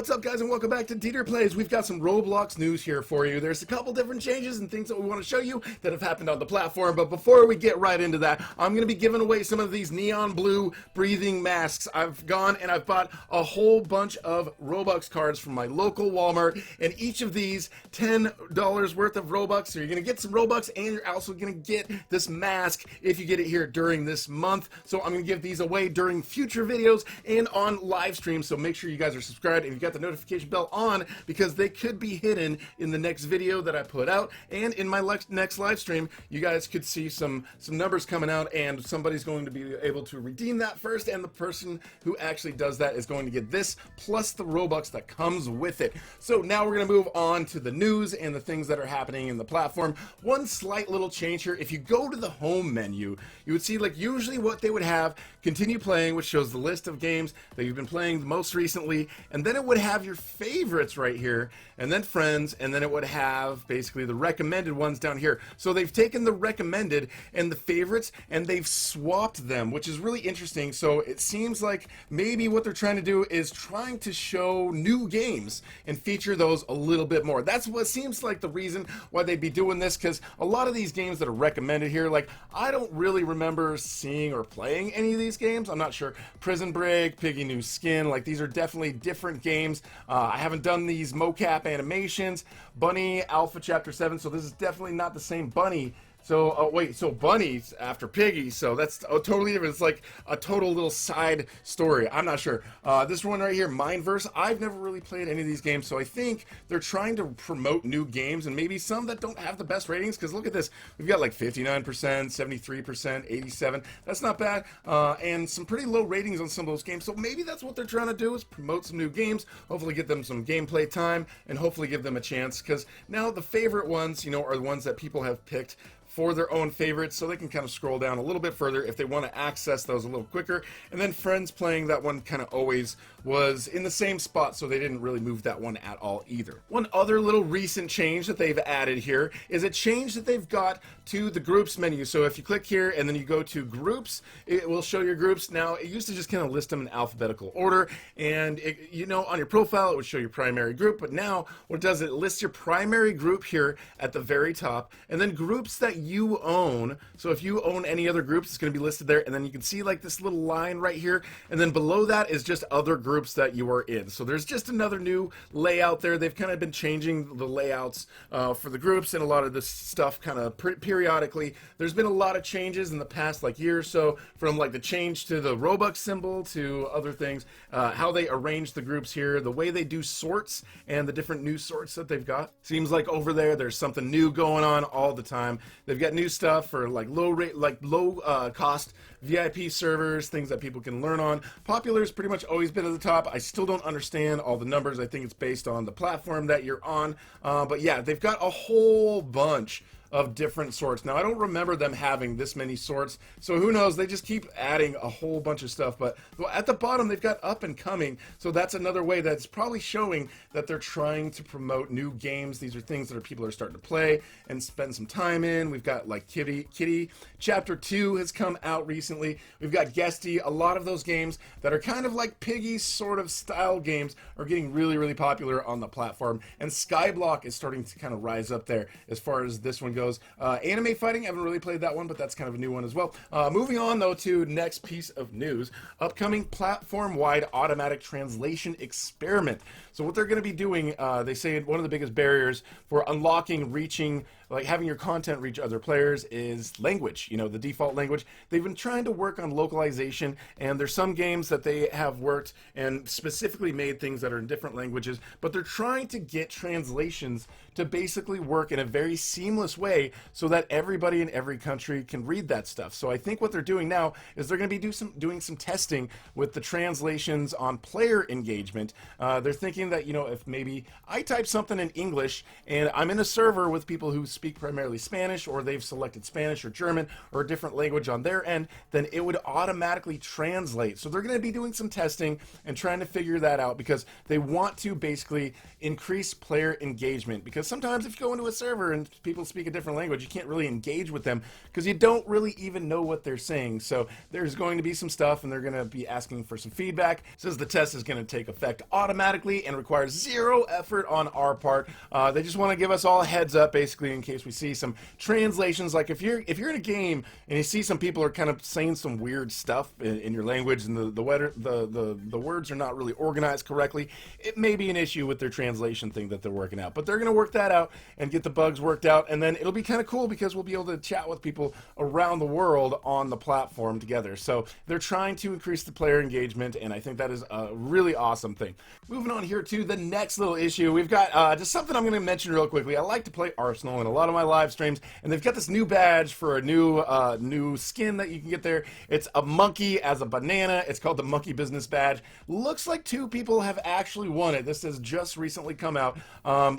What's up, guys, and welcome back to DeeterPlays. We've got some Roblox news here for you. There's a couple different changes and things that we want to show you that have happened on the platform, but before we get right into that, I'm going to be giving away some of these neon blue breathing masks. I've gone and I've bought a whole bunch of Robux cards from my local Walmart, and each of these $10 worth of Robux, so you're going to get some Robux, and you're also going to get this mask if you get it here during this month. So I'm going to give these away during future videos and on live streams, so make sure you guys are subscribed and you got the notification bell on, because they could be hidden in the next video that I put out, and in my next live stream you guys could see some numbers coming out, and somebody's going to be able to redeem that first, and the person who actually does that is going to get this plus the Robux that comes with it. So now we're going to move on to the news and the things that are happening in the platform. One slight little change here: if you go to the home menu, you would see, like usually what they would have, continue playing, which shows the list of games that you've been playing most recently, and then it would have your favorites right here, and then friends, and then it would have basically the recommended ones down here. So they've taken the recommended and the favorites and they've swapped them, which is really interesting. So it seems like maybe what they're trying to do is trying to show new games and feature those a little bit more. That's what seems like the reason why they'd be doing this, because a lot of these games that are recommended here, like, I don't really remember seeing or playing any of these games. I'm not sure. Prison Break, Piggy New Skin, like, these are definitely different games. I haven't done these mocap animations. Bunny Alpha Chapter 7, so this is definitely not the same Bunny. So, wait, so Bunny's after Piggy, so that's totally different. It's like a total little side story. I'm not sure. This one right here, Mineverse, I've never really played any of these games, so I think they're trying to promote new games, and maybe some that don't have the best ratings, because look at this. We've got like 59%, 73%, 87%. That's not bad, and some pretty low ratings on some of those games, so maybe that's what they're trying to do, is promote some new games, hopefully get them some gameplay time, and hopefully give them a chance, because now the favorite ones, you know, are the ones that people have picked for their own favorites, so they can kind of scroll down a little bit further if they want to access those a little quicker. And then friends playing, that one kind of always was in the same spot, so they didn't really move that one at all either. One other little recent change that they've added here is a change that they've got to the groups menu. So if you click here and then you go to groups, it will show your groups. Now, it used to just kind of list them in alphabetical order, and you know, on your profile it would show your primary group, but now what it does, it lists your primary group here at the very top, and then groups that you own. So if you own any other groups, it's going to be listed there, and then you can see like this little line right here, and then below that is just other groups that you are in. So there's just another new layout there. They've kind of been changing the layouts for the groups and a lot of this stuff kind of periodically. There's been a lot of changes in the past like year or so, from like the change to the Robux symbol to other things, how they arrange the groups here, the way they do sorts, and the different new sorts that they've got. Seems like over there's something new going on all the time. They've got new stuff for like low cost VIP servers, things that people can learn on. Popular's pretty much always been at the top. I still don't understand all the numbers. I think it's based on the platform that you're on. But yeah, they've got a whole bunch of different sorts. Now, I don't remember them having this many sorts, so who knows, they just keep adding a whole bunch of stuff. But at the bottom they've got up and coming, so that's another way that's probably showing that they're trying to promote new games. These are things that people are starting to play and spend some time in. We've got like Kitty Chapter 2 has come out recently. We've got Guesty. A lot of those games that are kind of like Piggy sort of style games are getting really popular on the platform, and Skyblock is starting to kind of rise up there as far as this one goes. Anime fighting, I haven't really played that one, but that's kind of a new one as well. Moving on though to next piece of news, upcoming platform-wide automatic translation experiment. So what they're going to be doing, they say one of the biggest barriers for unlocking, reaching, like having your content reach other players is language, you know, the default language. They've been trying to work on localization, and there's some games that they have worked and specifically made things that are in different languages, but they're trying to get translations to basically work in a very seamless way so that everybody in every country can read that stuff. So I think what they're doing now is they're going to be doing some testing with the translations on player engagement. They're thinking that, you know, if maybe I type something in English and I'm in a server with people who speak primarily Spanish, or they've selected Spanish or German or a different language on their end, then it would automatically translate. So they're going to be doing some testing and trying to figure that out because they want to basically increase player engagement. Because sometimes if you go into a server and people speak a different language, you can't really engage with them because you don't really even know what they're saying. So there's going to be some stuff and they're going to be asking for some feedback. It says the test is going to take effect automatically and requires zero effort on our part. They just want to give us all a heads up basically in case we see some translations. Like if you're in a game and you see some people are kind of saying some weird stuff in your language and the words are not really organized correctly, it may be an issue with their translation thing that they're working out. But they're going to work that out and get the bugs worked out, and then it'll be kind of cool because we'll be able to chat with people around the world on the platform together. So they're trying to increase the player engagement, and I think that is a really awesome thing. Moving on here to the next little issue, we've got just something I'm going to mention real quickly. I like to play Arsenal in a lot of my live streams, and they've got this new badge for a new skin that you can get there. It's a monkey as a banana. It's called the Monkey Business Badge. Looks like 2 people have actually won it. This has just recently come out.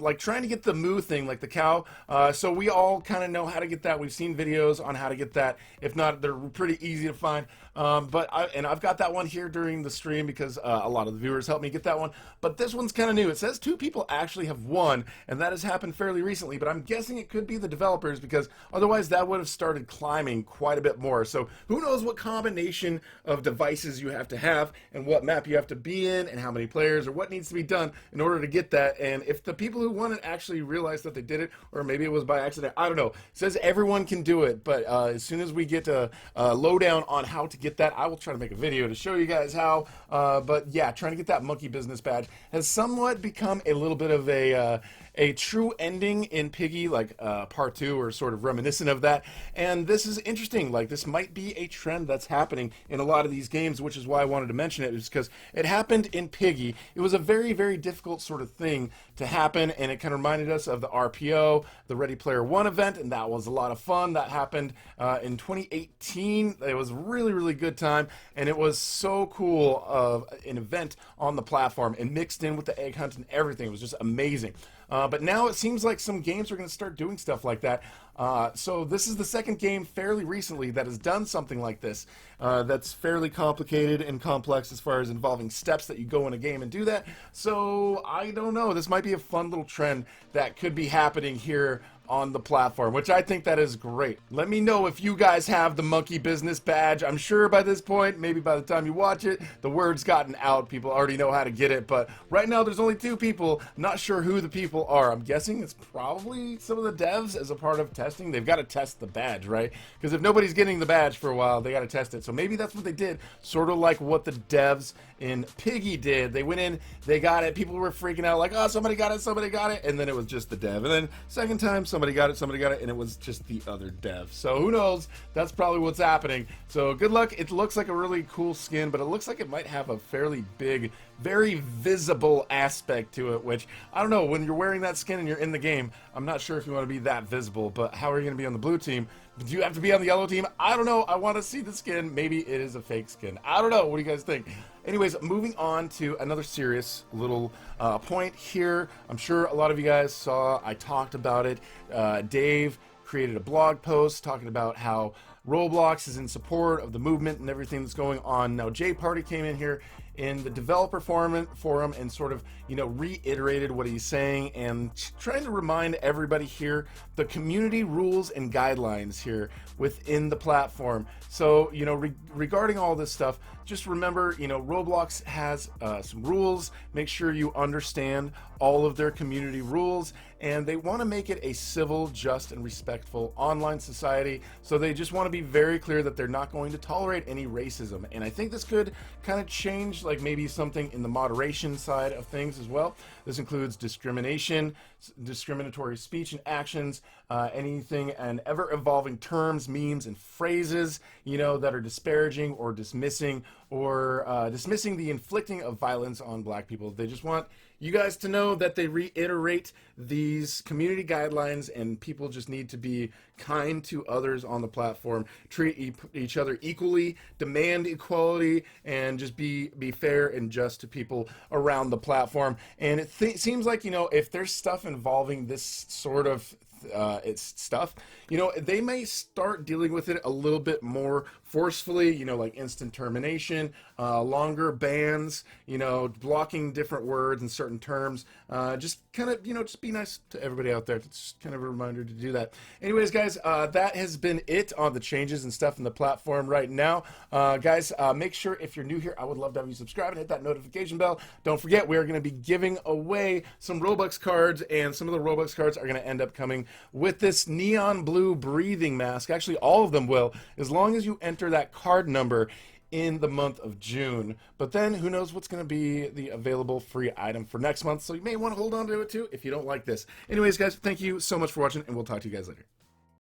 Like trying to get the moo thing, like the cow. So we all kind of know how to get that. We've seen videos on how to get that. If not, they're pretty easy to find. I've got that one here during the stream because a lot of the viewers helped me get that one. But this one's kind of new. It says 2 people actually have won, and that has happened fairly recently. But I'm guessing it could be the developers because otherwise that would have started climbing quite a bit more. So who knows what combination of devices you have to have and what map you have to be in and how many players or what needs to be done in order to get that. And if the people who won it actually realized that they did it, or maybe it was by accident, I don't know. It says everyone can do it, but as soon as we get a lowdown on how to get that, I will try to make a video to show you guys how. But yeah, trying to get that Monkey Business Badge has somewhat become a little bit of a true ending in Piggy, like part 2, or sort of reminiscent of that. And this is interesting. Like, this might be a trend that's happening in a lot of these games, which is why I wanted to mention it, is because it happened in Piggy. It was a very, very difficult sort of thing to happen, and it kind of reminded us of the RPO, the Ready Player One event, and that was a lot of fun. That happened in 2018. It was a really, really good time, and it was so cool of an event on the platform, and mixed in with the egg hunt and everything. It was just amazing. But now it seems like some games are going to start doing stuff like that. So this is the second game fairly recently that has done something like this. That's fairly complicated and complex as far as involving steps that you go in a game and do that. So I don't know. This might be a fun little trend that could be happening here on the platform, which I think that is great. Let me know if you guys have the Monkey Business Badge. I'm sure by this point, maybe by the time you watch it, the word's gotten out. People already know how to get it, but right now there's only 2 people. Not sure who the people are. I'm guessing it's probably some of the devs as a part of testing. They've got to test the badge, right? Because if nobody's getting the badge for a while, they got to test it. So maybe that's what they did, sort of like what the devs in Piggy did. They went in, they got it, people were freaking out like, oh, somebody got it, and then it was just the dev. And then second time, somebody got it, and it was just the other dev. So who knows? That's probably what's happening. So good luck. It looks like a really cool skin, but it looks like it might have a fairly big, very visible aspect to it, which, I don't know, when you're wearing that skin and you're in the game, I'm not sure if you want to be that visible, but how are you going to be on the blue team? Do you have to be on the yellow team? I don't know. I want to see the skin. Maybe it is a fake skin. I don't know. What do you guys think? Anyways, moving on to another serious little point here. I'm sure a lot of you guys saw, I talked about it. Dave created a blog post talking about how Roblox is in support of the movement and everything that's going on. Now, Jay Party came in here in the developer forum and sort of, reiterated what he's saying and trying to remind everybody here the community rules and guidelines here within the platform. So, regarding all this stuff, just remember, Roblox has some rules. Make sure you understand all of their community rules, and they want to make it a civil, just, and respectful online society. So they just want to be very clear that they're not going to tolerate any racism. And I think this could kind of change, like maybe something in the moderation side of things as well. This includes discrimination, discriminatory speech and actions, anything and ever evolving terms, memes, and phrases, that are disparaging or dismissing the inflicting of violence on black people. They just want you guys to know that they reiterate these community guidelines, and people just need to be kind to others on the platform, treat each other equally, demand equality, and just be fair and just to people around the platform. And it seems like, if there's stuff involving this sort of it's stuff, they may start dealing with it a little bit more forcefully, you know, like instant termination, longer bans, you know, blocking different words and certain terms. Just kind of, you know, just be nice to everybody out there. It's just kind of a reminder to do that. Anyways, guys, that has been it on the changes and stuff in the platform right now. Guys, make sure if you're new here, I would love to have you subscribe and hit that notification bell. Don't forget, we are going to be giving away some Robux cards, and some of the Robux cards are going to end up coming with this neon blue breathing mask. Actually, all of them will, as long as you enter that card number in the month of June. But then who knows what's going to be the available free item for next month, so you may want to hold on to it too if you don't like this. Anyways, guys, thank you so much for watching, and we'll talk to you guys later.